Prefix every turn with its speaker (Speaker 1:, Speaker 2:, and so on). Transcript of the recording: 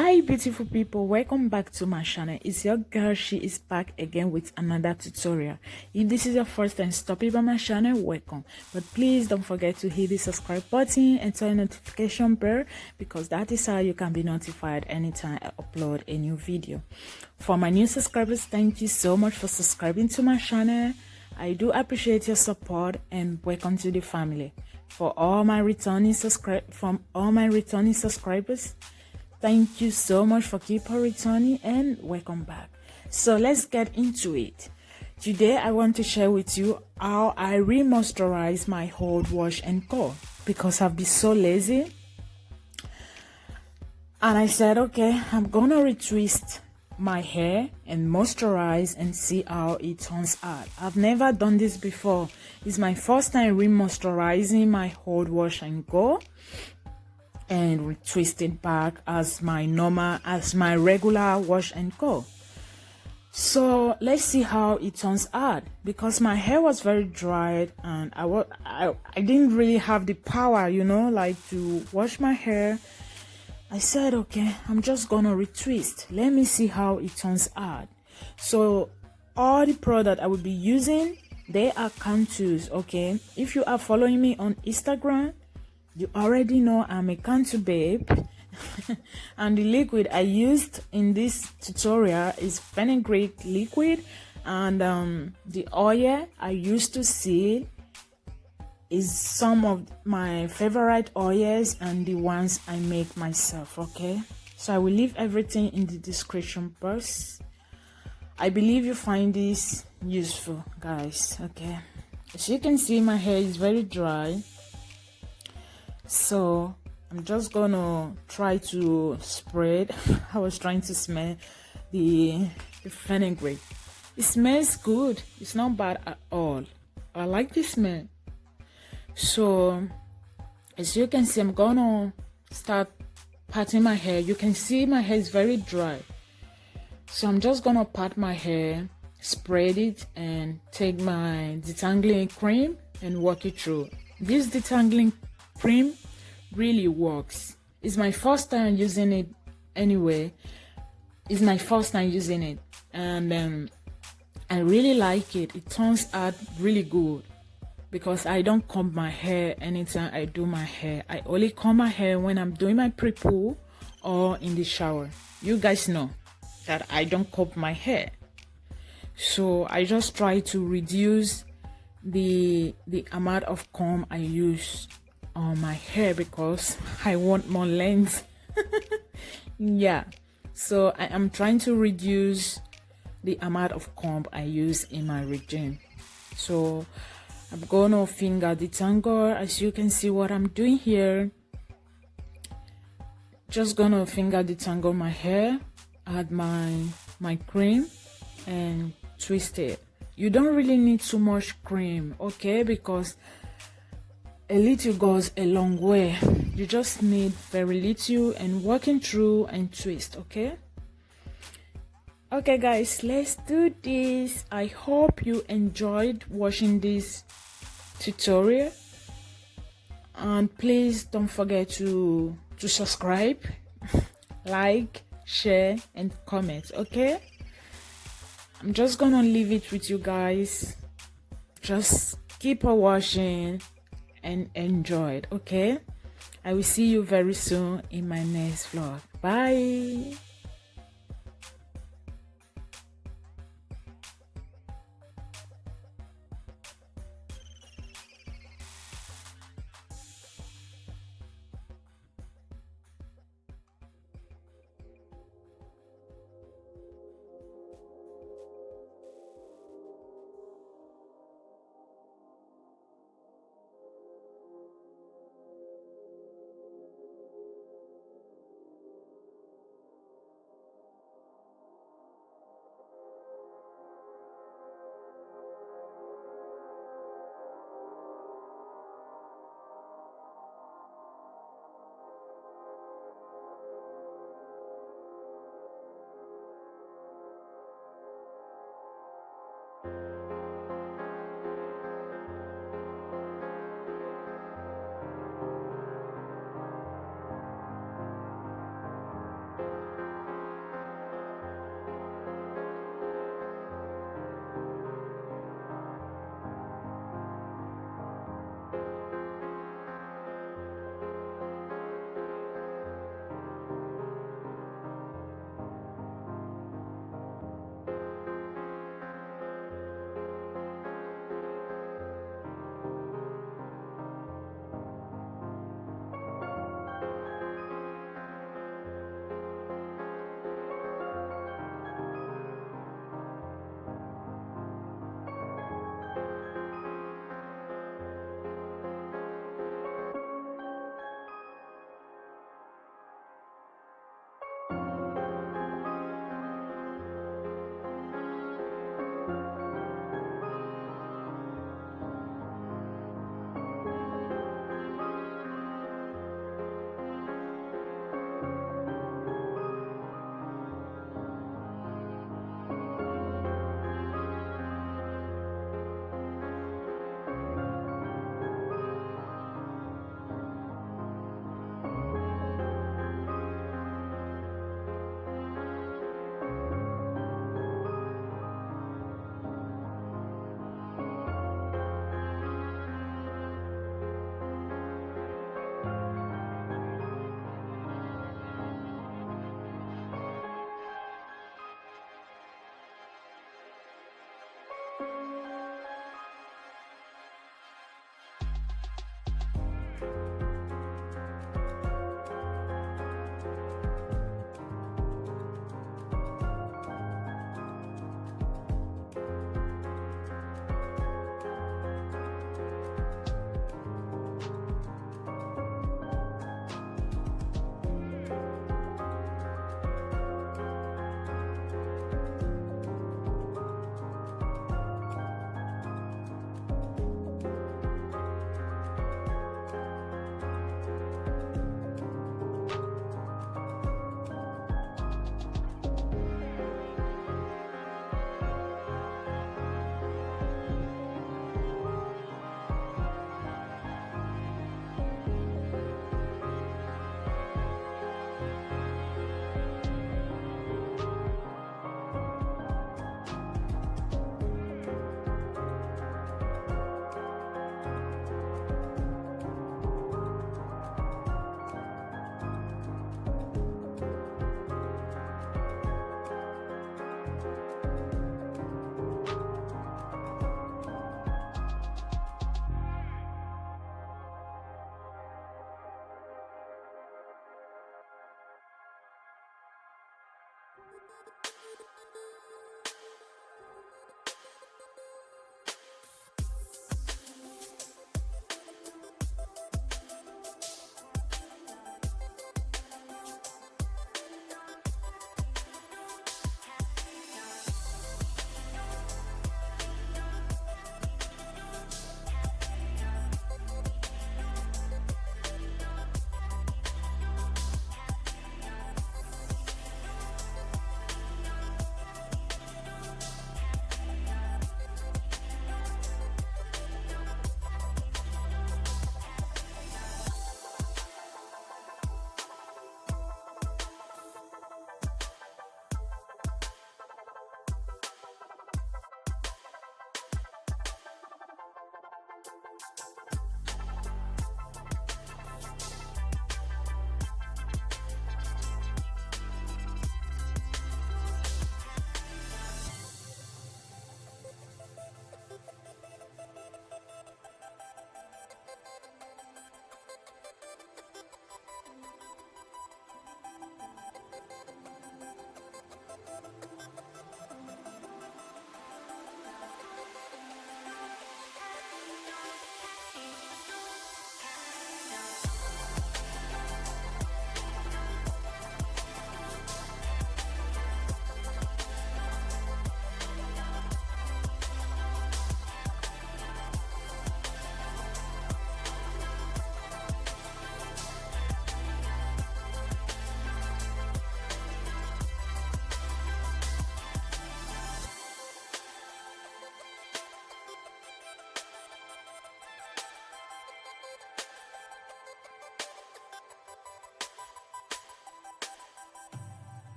Speaker 1: Hi beautiful people, welcome back to my channel. It's your girl. She is back again with another tutorial. If this is your first time stopping by my channel, welcome, but please don't forget to hit the subscribe button and turn notification bell, because that is how you can be notified anytime I upload a new video. For my new subscribers, thank you so much for subscribing to my channel. I do appreciate your support and welcome to the family. For all my returning subscribers, thank you so much for keep on returning and welcome back. So let's get into it. Today I want to share with you how I re-moisturize my old wash and go, because I've been so lazy. And I said, okay, I'm gonna retwist my hair and moisturize and see how it turns out. I've never done this before. It's my first time re-moisturizing my old wash and go and retwist it back as my regular wash and go. So let's see how it turns out, because my hair was very dried and I didn't really have the power, like to wash my hair. I said, okay, I'm just gonna retwist. Let me see how it turns out. So all the product I will be using, they are cantus. Okay, if you are following me on Instagram, you already know I'm a cantu babe. And the liquid I used in this tutorial is fenugreek liquid, and the oil I used to see is some of my favorite oils and the ones I make myself. Okay, so I will leave everything in the description box. I believe you find this useful, guys. Okay, as you can see, my hair is very dry, so I'm just gonna try to spread. I was trying to smell the fenugreek. It smells good. It's not bad at all. I like the smell. So as you can see, I'm gonna start patting my hair. You can see my hair is very dry, so I'm just gonna pat my hair, spread it, and take my detangling cream and work it through. This detangling cream really works. It's my first time using it anyway. It's my first time using it, and I really like it. It turns out really good, because I don't comb my hair anytime I do my hair. I only comb my hair when I'm doing my pre-poo or in the shower. You guys know that I don't comb my hair, so I just try to reduce the amount of comb I use on my hair, because I want more length. Yeah, so I am trying to reduce the amount of comb I use in my regime. So I'm gonna finger detangle. As you can see what I'm doing here, just gonna finger detangle my hair, add my cream and twist it. You don't really need too much cream, okay, because a little goes a long way. You just need very little and working through and twist. Okay guys, let's do this. I hope you enjoyed watching this tutorial, and please don't forget to subscribe, like, share and comment. Okay, I'm just gonna leave it with you guys. Just keep on watching and enjoy it. Okay, I will see you very soon in my next vlog. Bye.